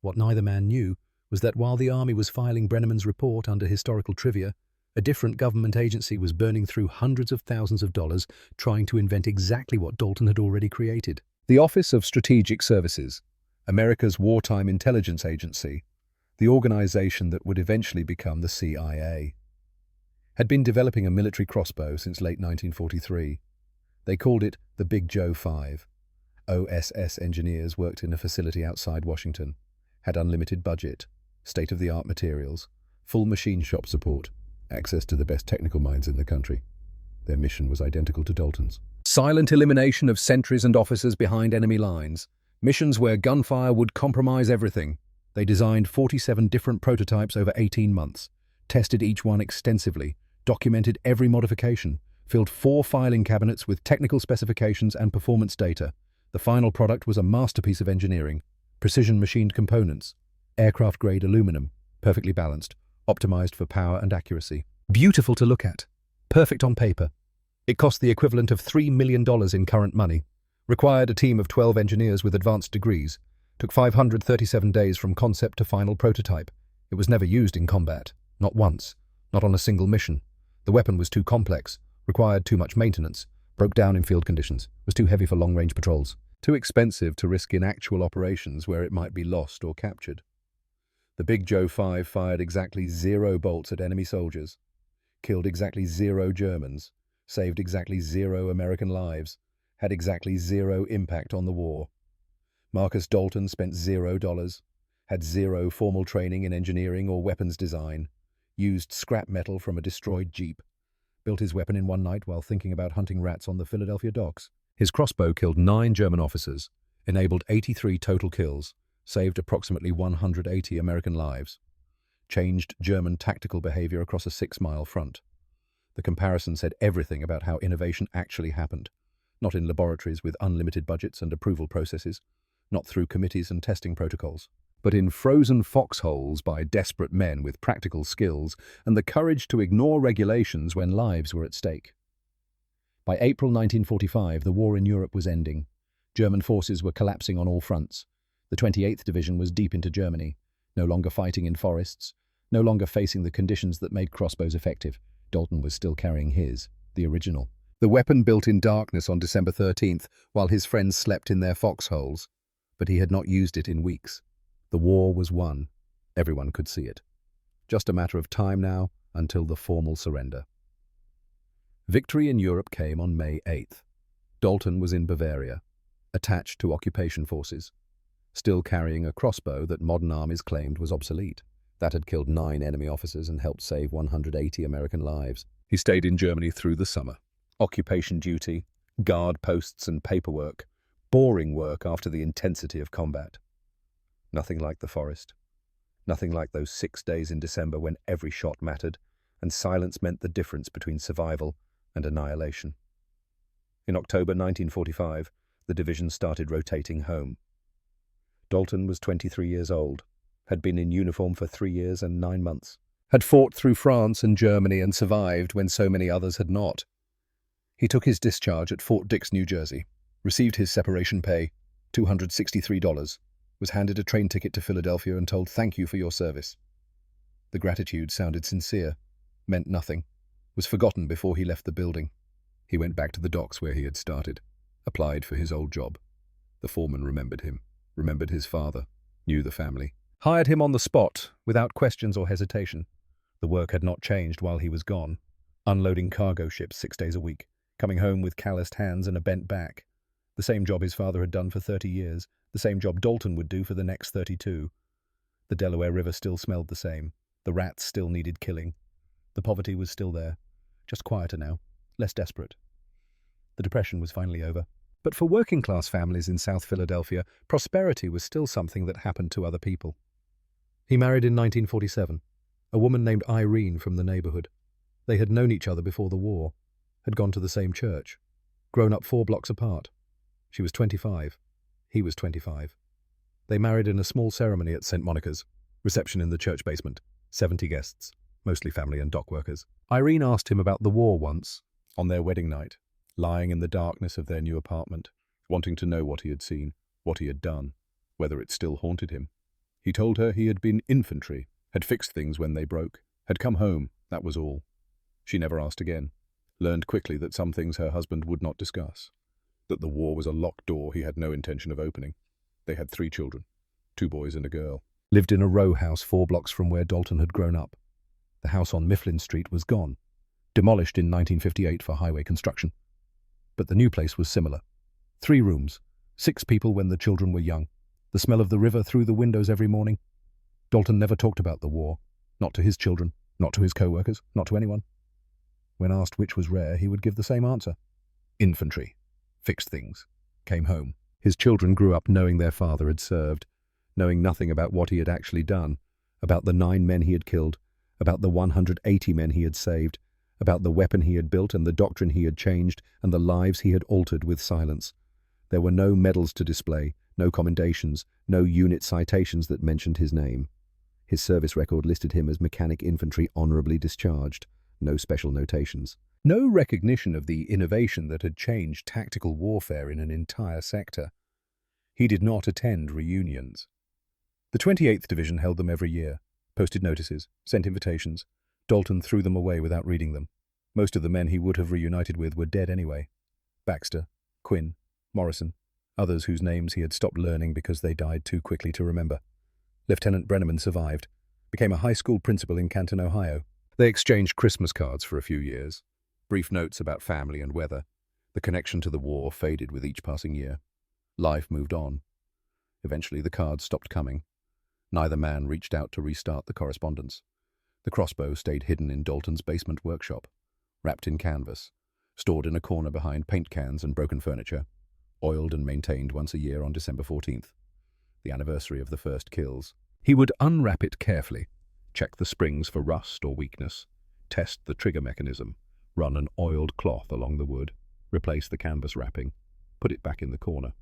What neither man knew was that while the Army was filing Brenneman's report under historical trivia, a different government agency was burning through hundreds of thousands of dollars trying to invent exactly what Dalton had already created. The Office of Strategic Services, America's wartime intelligence agency, the organization that would eventually become the CIA, had been developing a military crossbow since late 1943. They called it the Big Joe 5. OSS engineers worked in a facility outside Washington, had unlimited budget, state-of-the-art materials, full machine shop support, access to the best technical minds in the country. Their mission was identical to Dalton's. Silent elimination of sentries and officers behind enemy lines. Missions where gunfire would compromise everything. They designed 47 different prototypes over 18 months, tested each one extensively, documented every modification, filled 4 filing cabinets with technical specifications and performance data. The final product was a masterpiece of engineering. Precision machined components, aircraft-grade aluminum, perfectly balanced, optimized for power and accuracy. Beautiful to look at, perfect on paper. It cost the equivalent of $3 million in current money, required a team of 12 engineers with advanced degrees, took 537 days from concept to final prototype. It was never used in combat, not once, not on a single mission. The weapon was too complex, required too much maintenance, broke down in field conditions, was too heavy for long-range patrols, too expensive to risk in actual operations where it might be lost or captured. The Big Joe 5 fired exactly 0 bolts at enemy soldiers, killed exactly 0 Germans, saved exactly 0 American lives, had exactly 0 impact on the war. Marcus Dalton spent $0, had 0 formal training in engineering or weapons design, used scrap metal from a destroyed Jeep, built his weapon in one night while thinking about hunting rats on the Philadelphia docks. His crossbow killed 9 German officers, enabled 83 total kills, saved approximately 180 American lives, changed German tactical behavior across a 6-mile front. The comparison said everything about how innovation actually happened, not in laboratories with unlimited budgets and approval processes, not through committees and testing protocols, but in frozen foxholes by desperate men with practical skills and the courage to ignore regulations when lives were at stake. By April 1945, the war in Europe was ending. German forces were collapsing on all fronts. The 28th Division was deep into Germany, no longer fighting in forests, no longer facing the conditions that made crossbows effective. Dalton was still carrying his, the original. The weapon built in darkness on December 13th, while his friends slept in their foxholes. But he had not used it in weeks. The war was won. Everyone could see it. Just a matter of time now until the formal surrender. Victory in Europe came on May 8th. Dalton was in Bavaria, attached to occupation forces, still carrying a crossbow that modern armies claimed was obsolete. That had killed 9 enemy officers and helped save 180 American lives. He stayed in Germany through the summer. Occupation duty, guard posts and paperwork. Boring work after the intensity of combat. Nothing like the forest. Nothing like those 6 days in December when every shot mattered, and silence meant the difference between survival and annihilation. In October 1945, the division started rotating home. Dalton was 23 years old, had been in uniform for 3 years and 9 months, had fought through France and Germany and survived when so many others had not. He took his discharge at Fort Dix, New Jersey, received his separation pay, $263, was handed a train ticket to Philadelphia and told thank you for your service. The gratitude sounded sincere, meant nothing, was forgotten before he left the building. He went back to the docks where he had started, applied for his old job. The foreman remembered him, remembered his father, knew the family. Hired him on the spot, without questions or hesitation. The work had not changed while he was gone, unloading cargo ships 6 days a week, coming home with calloused hands and a bent back. The same job his father had done for 30 years, the same job Dalton would do for the next 32. The Delaware River still smelled the same. The rats still needed killing. The poverty was still there, just quieter now, less desperate. The Depression was finally over. But for working-class families in South Philadelphia, prosperity was still something that happened to other people. He married in 1947, a woman named Irene from the neighborhood. They had known each other before the war, had gone to the same church, grown up 4 blocks apart. She was 25. He was 25. They married in a small ceremony at St. Monica's, reception in the church basement, 70 guests, mostly family and dock workers. Irene asked him about the war once, on their wedding night, lying in the darkness of their new apartment, wanting to know what he had seen, what he had done, whether it still haunted him. He told her he had been infantry, had fixed things when they broke, had come home, that was all. She never asked again, learned quickly that some things her husband would not discuss, that the war was a locked door he had no intention of opening. They had 3 children, 2 boys and a girl. Lived in a row house 4 blocks from where Dalton had grown up. The house on Mifflin Street was gone, demolished in 1958 for highway construction. But the new place was similar. 3 rooms, 6 people when the children were young, the smell of the river through the windows every morning. Dalton never talked about the war, not to his children, not to his co-workers, not to anyone. When asked which was rare, he would give the same answer. Infantry. Fixed things. Came home. His children grew up knowing their father had served, knowing nothing about what he had actually done, about the 9 men he had killed, about the 180 men he had saved, about the weapon he had built and the doctrine he had changed and the lives he had altered with silence. There were no medals to display, no commendations, no unit citations that mentioned his name. His service record listed him as mechanic infantry honorably discharged, no special notations. No recognition of the innovation that had changed tactical warfare in an entire sector. He did not attend reunions. The 28th Division held them every year, posted notices, sent invitations. Dalton threw them away without reading them. Most of the men he would have reunited with were dead anyway. Baxter, Quinn, Morrison, others whose names he had stopped learning because they died too quickly to remember. Lieutenant Brenneman survived, became a high school principal in Canton, Ohio. They exchanged Christmas cards for a few years. Brief notes about family and weather. The connection to the war faded with each passing year. Life moved on. Eventually the cards stopped coming. Neither man reached out to restart the correspondence. The crossbow stayed hidden in Dalton's basement workshop, wrapped in canvas, stored in a corner behind paint cans and broken furniture, oiled and maintained once a year on December 14th, the anniversary of the first kills. He would unwrap it carefully, check the springs for rust or weakness, test the trigger mechanism, run an oiled cloth along the wood, replace the canvas wrapping, put it back in the corner.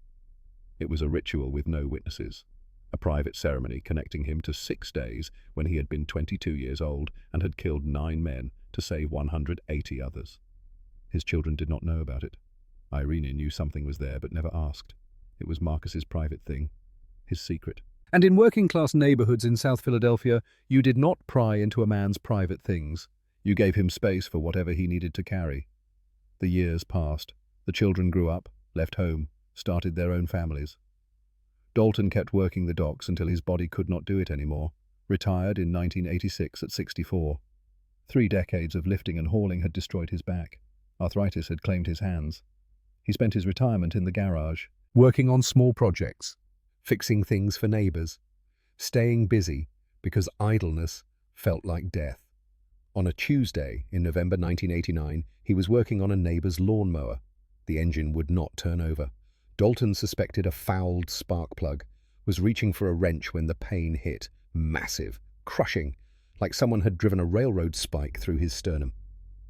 It was a ritual with no witnesses, a private ceremony connecting him to 6 days when he had been 22 years old and had killed 9 men to save 180 others. His children did not know about it. Irene knew something was there but never asked. It was Marcus's private thing, his secret. And in working-class neighborhoods in South Philadelphia, you did not pry into a man's private things. You gave him space for whatever he needed to carry. The years passed. The children grew up, left home, started their own families. Dalton kept working the docks until his body could not do it anymore, retired in 1986 at 64. 3 decades of lifting and hauling had destroyed his back. Arthritis had claimed his hands. He spent his retirement in the garage, working on small projects, fixing things for neighbors, staying busy because idleness felt like death. On a Tuesday in November 1989, he was working on a neighbor's lawnmower. The engine would not turn over. Dalton suspected a fouled spark plug, was reaching for a wrench when the pain hit, massive, crushing, like someone had driven a railroad spike through his sternum.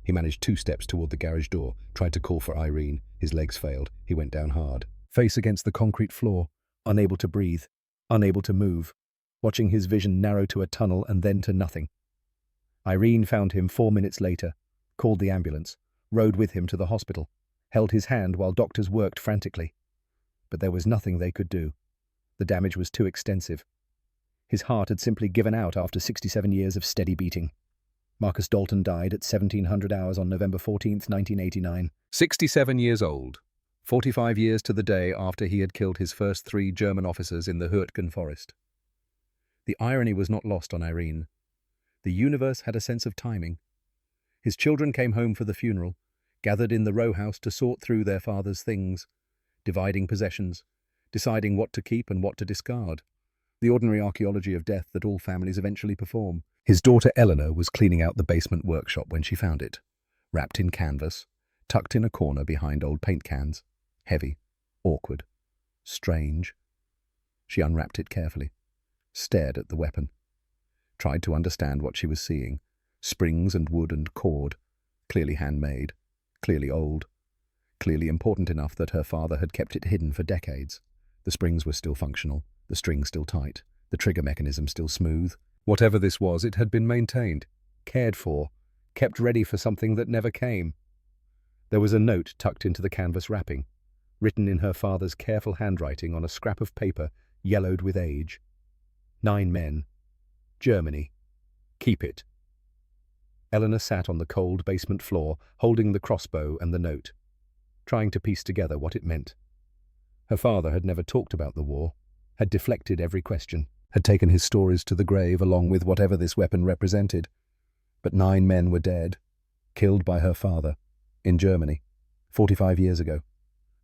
He managed 2 steps toward the garage door, tried to call for Irene. His legs failed. He went down hard, face against the concrete floor, unable to breathe, unable to move, watching his vision narrow to a tunnel and then to nothing. Irene found him 4 minutes later, called the ambulance, rode with him to the hospital, held his hand while doctors worked frantically. But there was nothing they could do. The damage was too extensive. His heart had simply given out after 67 years of steady beating. Marcus Dalton died at 1700 hours on November 14, 1989. 67 years old, 45 years to the day after he had killed his first 3 German officers in the Hürtgen forest. The irony was not lost on Irene. The universe had a sense of timing. His children came home for the funeral, gathered in the row house to sort through their father's things, dividing possessions, deciding what to keep and what to discard. The ordinary archaeology of death that all families eventually perform. His daughter Eleanor was cleaning out the basement workshop when she found it, wrapped in canvas, tucked in a corner behind old paint cans. Heavy, awkward, strange. She unwrapped it carefully, stared at the weapon, tried to understand what she was seeing. Springs and wood and cord, clearly handmade, clearly old, clearly important enough that her father had kept it hidden for decades. The springs were still functional, the string still tight, the trigger mechanism still smooth. Whatever this was, it had been maintained, cared for, kept ready for something that never came. There was a note tucked into the canvas wrapping, written in her father's careful handwriting on a scrap of paper yellowed with age. 9 men. Germany. Keep it. Eleanor sat on the cold basement floor, holding the crossbow and the note, trying to piece together what it meant. Her father had never talked about the war, had deflected every question, had taken his stories to the grave along with whatever this weapon represented. But 9 men were dead, killed by her father, in Germany, 45 years ago.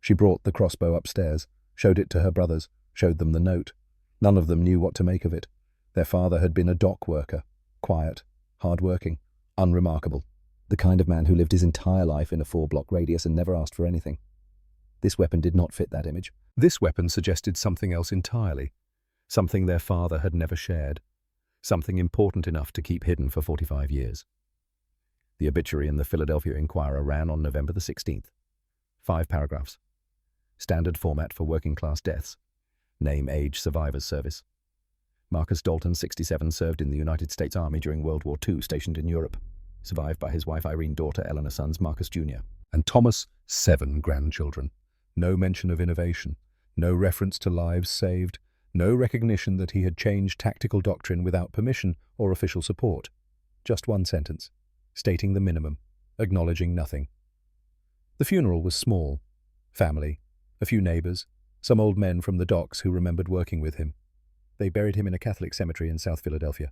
She brought the crossbow upstairs, showed it to her brothers, showed them the note. None of them knew what to make of it. Their father had been a dock worker, quiet, hard-working, unremarkable, the kind of man who lived his entire life in a 4-block radius and never asked for anything. This weapon did not fit that image. This weapon suggested something else entirely, something their father had never shared, something important enough to keep hidden for 45 years. The obituary in the Philadelphia Inquirer ran on November the 16th. 5 paragraphs. Standard format for working-class deaths. Name, age, survivors, service. Marcus Dalton, 67, served in the United States Army during World War II, stationed in Europe. Survived by his wife Irene, daughter Eleanor, sons Marcus Jr. and Thomas, 7 grandchildren. No mention of innovation, no reference to lives saved, no recognition that he had changed tactical doctrine without permission or official support. Just one sentence, stating the minimum, acknowledging nothing. The funeral was small. Family, a few neighbors, some old men from the docks who remembered working with him. They buried him in a Catholic cemetery in South Philadelphia.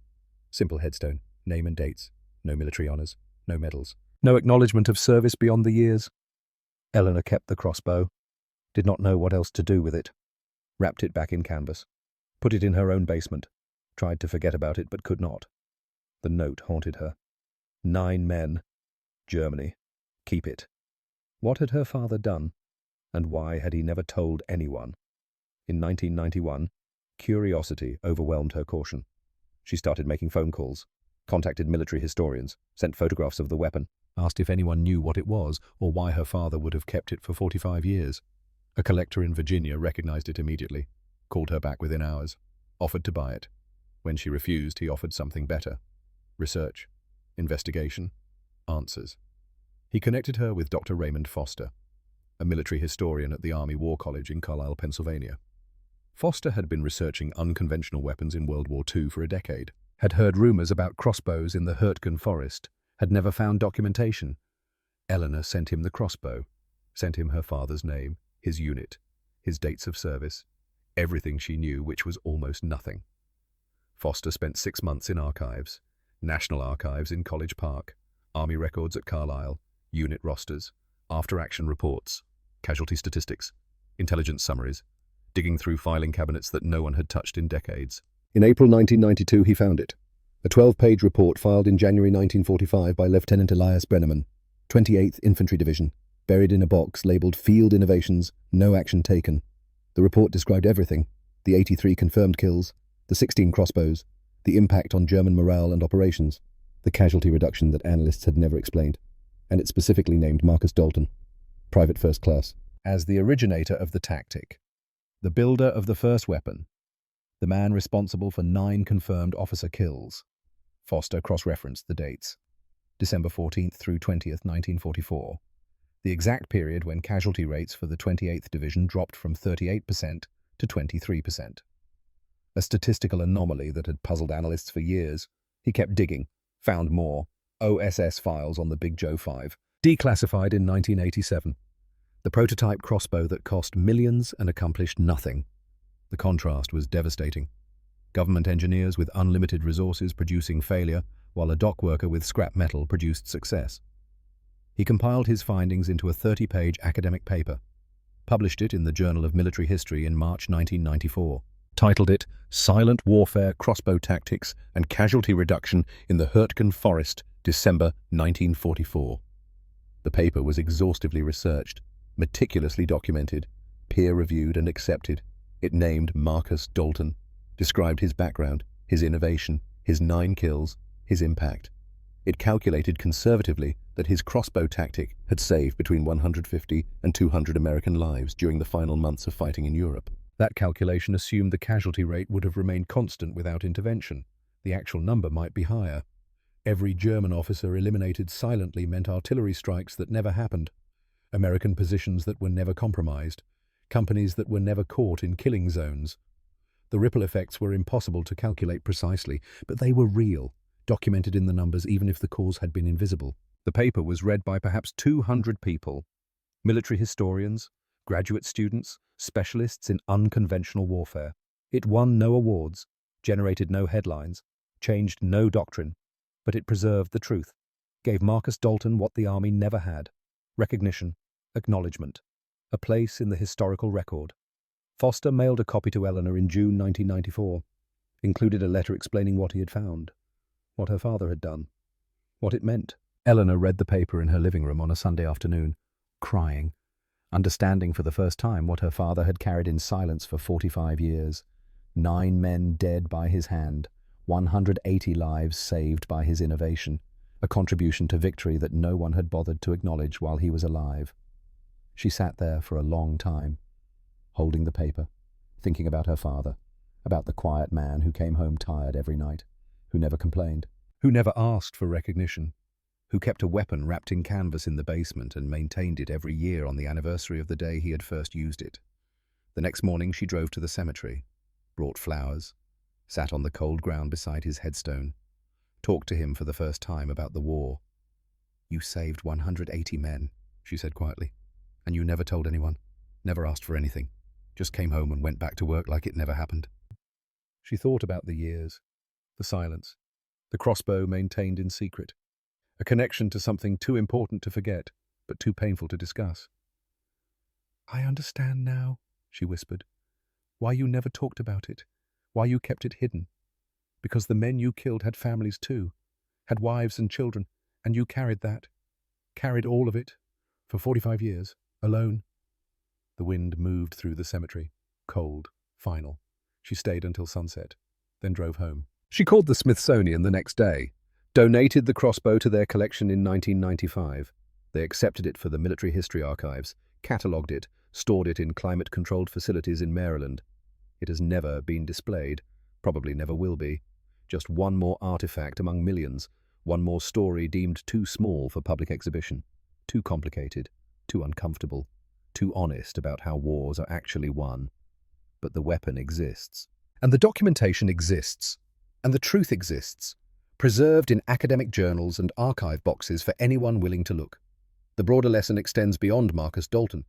Simple headstone, name and dates, no military honors, no medals, no acknowledgement of service beyond the years. Eleanor kept the crossbow, did not know what else to do with it, wrapped it back in canvas, put it in her own basement, tried to forget about it but could not. The note haunted her. 9 men. Germany. Keep it. What had her father done, and why had he never told anyone? In 1991, curiosity overwhelmed her caution. She started making phone calls, contacted military historians, sent photographs of the weapon, asked if anyone knew what it was or why her father would have kept it for 45 years. A collector in Virginia recognized it immediately, called her back within hours, offered to buy it. When she refused, he offered something better. Research, investigation, answers. He connected her with Dr. Raymond Foster, a military historian at the Army War College in Carlisle, Pennsylvania. Foster had been researching unconventional weapons in World War II for a decade, had heard rumors about crossbows in the Hurtgen forest, had never found documentation. Eleanor sent him the crossbow, sent him her father's name, his unit, his dates of service, everything she knew, which was almost nothing. Foster spent 6 months in archives, National Archives in College Park, Army records at Carlisle, unit rosters, after-action reports, casualty statistics, intelligence summaries, digging through filing cabinets that no one had touched in decades. In April 1992, he found it. A 12-page report filed in January 1945 by Lieutenant Elias Brenneman, 28th Infantry Division, buried in a box labeled Field Innovations, No Action Taken. The report described everything: the 83 confirmed kills, the 16 crossbows, the impact on German morale and operations, the casualty reduction that analysts had never explained, and it specifically named Marcus Dalton, Private First Class, as the originator of the tactic, the builder of the first weapon, the man responsible for 9 confirmed officer kills. Foster cross-referenced the dates: December 14th through 20th, 1944, the exact period when casualty rates for the 28th Division dropped from 38% to 23%. A statistical anomaly that had puzzled analysts for years. He kept digging, found more OSS files on the Big Joe 5, declassified in 1987. The prototype crossbow that cost millions and accomplished nothing. The contrast was devastating. Government engineers with unlimited resources producing failure, while a dock worker with scrap metal produced success. He compiled his findings into a 30-page academic paper, published it in the Journal of Military History in March 1994, titled it Silent Warfare, Crossbow Tactics and Casualty Reduction in the Hurtgen Forest, December 1944. The paper was exhaustively researched, meticulously documented, peer-reviewed and accepted. It named Marcus Dalton, described his background, his innovation, his 9 kills, his impact. It calculated conservatively that his crossbow tactic had saved between 150 and 200 American lives during the final months of fighting in Europe. That calculation assumed the casualty rate would have remained constant without intervention. The actual number might be higher. Every German officer eliminated silently meant artillery strikes that never happened, American positions that were never compromised, companies that were never caught in killing zones. The ripple effects were impossible to calculate precisely, but they were real, documented in the numbers even if the cause had been invisible. The paper was read by perhaps 200 people: military historians, graduate students, specialists in unconventional warfare. It won no awards, generated no headlines, changed no doctrine, but it preserved the truth, gave Marcus Dalton what the Army never had: recognition, acknowledgement, a place in the historical record. Foster mailed a copy to Eleanor in June 1994. included a letter explaining what he had found, what her father had done, what it meant. Eleanor read the paper in her living room on a Sunday afternoon, crying, understanding for the first time what her father had carried in silence for 45 years. 9 men dead by his hand, 180 lives saved by his innovation, a contribution to victory that no one had bothered to acknowledge while he was alive. She sat there for a long time, holding the paper, thinking about her father, about the quiet man who came home tired every night, who never complained, who never asked for recognition, who kept a weapon wrapped in canvas in the basement and maintained it every year on the anniversary of the day he had first used it. The next morning she drove to the cemetery, brought flowers, sat on the cold ground beside his headstone, talked to him for the first time about the war. "You saved 180 men," she said quietly, "and you never told anyone, never asked for anything, just came home and went back to work like it never happened." She thought about the years, the silence, the crossbow maintained in secret, a connection to something too important to forget, but too painful to discuss. "I understand now," she whispered, "why you never talked about it, why you kept it hidden. Because the men you killed had families too, had wives and children, and you carried that, carried all of it, for 45 years, alone." The wind moved through the cemetery, cold, final. She stayed until sunset, then drove home. She called the Smithsonian the next day, donated the crossbow to their collection in 1995. They accepted it for the Military History Archives, catalogued it, stored it in climate-controlled facilities in Maryland. It has never been displayed, probably never will be. Just one more artifact among millions, one more story deemed too small for public exhibition, too complicated, too uncomfortable, too honest about how wars are actually won. But the weapon exists. And the documentation exists. And the truth exists, preserved in academic journals and archive boxes for anyone willing to look. The broader lesson extends beyond Marcus Dalton,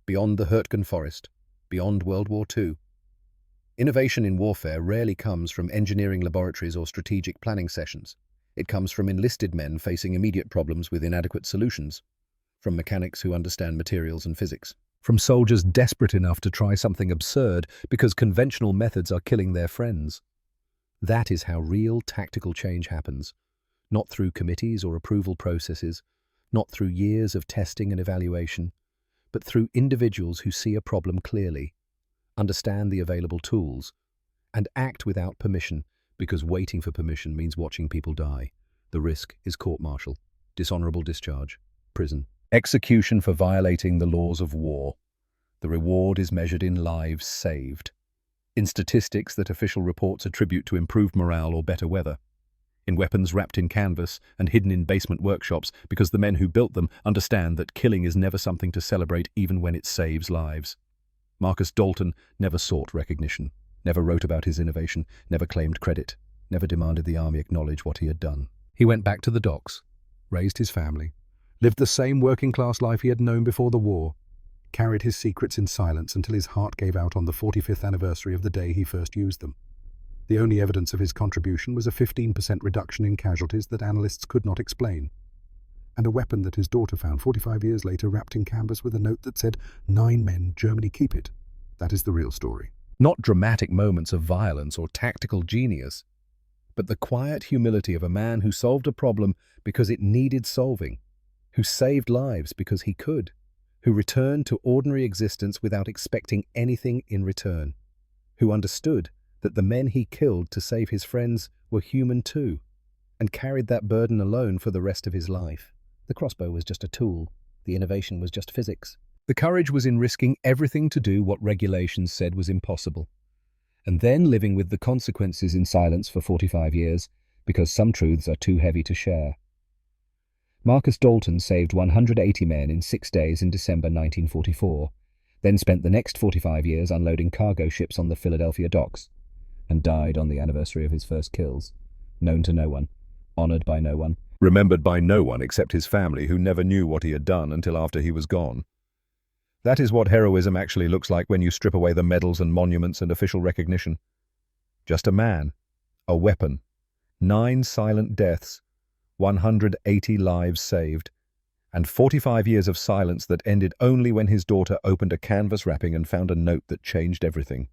beyond the Hurtgen Forest, beyond World War II. Innovation in warfare rarely comes from engineering laboratories or strategic planning sessions. It comes from enlisted men facing immediate problems with inadequate solutions, from mechanics who understand materials and physics, from soldiers desperate enough to try something absurd because conventional methods are killing their friends. That is how real tactical change happens, not through committees or approval processes, not through years of testing and evaluation, but through individuals who see a problem clearly, understand the available tools, and act without permission, because waiting for permission means watching people die. The risk is court-martial, dishonorable discharge, prison, execution for violating the laws of war. The reward is measured in lives saved, in statistics that official reports attribute to improved morale or better weather, in weapons wrapped in canvas and hidden in basement workshops because the men who built them understand that killing is never something to celebrate even when it saves lives. Marcus Dalton never sought recognition, never wrote about his innovation, never claimed credit, never demanded the army acknowledge what he had done. He went back to the docks, raised his family, lived the same working-class life he had known before the war, carried his secrets in silence until his heart gave out on the 45th anniversary of the day he first used them. The only evidence of his contribution was a 15% reduction in casualties that analysts could not explain, and a weapon that his daughter found 45 years later wrapped in canvas with a note that said, "9 men, Germany, keep it." That is the real story. Not dramatic moments of violence or tactical genius, but the quiet humility of a man who solved a problem because it needed solving, who saved lives because he could, who returned to ordinary existence without expecting anything in return, who understood that the men he killed to save his friends were human too, and carried that burden alone for the rest of his life. The crossbow was just a tool. The innovation was just physics. The courage was in risking everything to do what regulations said was impossible, and then living with the consequences in silence for 45 years, because some truths are too heavy to share. Marcus Dalton saved 180 men in 6 days in December 1944, then spent the next 45 years unloading cargo ships on the Philadelphia docks, and died on the anniversary of his first kills, known to no one, honored by no one, remembered by no one except his family, who never knew what he had done until after he was gone. That is what heroism actually looks like when you strip away the medals and monuments and official recognition. Just a man, a weapon, 9 silent deaths, 180 lives saved, and 45 years of silence that ended only when his daughter opened a canvas wrapping and found a note that changed everything.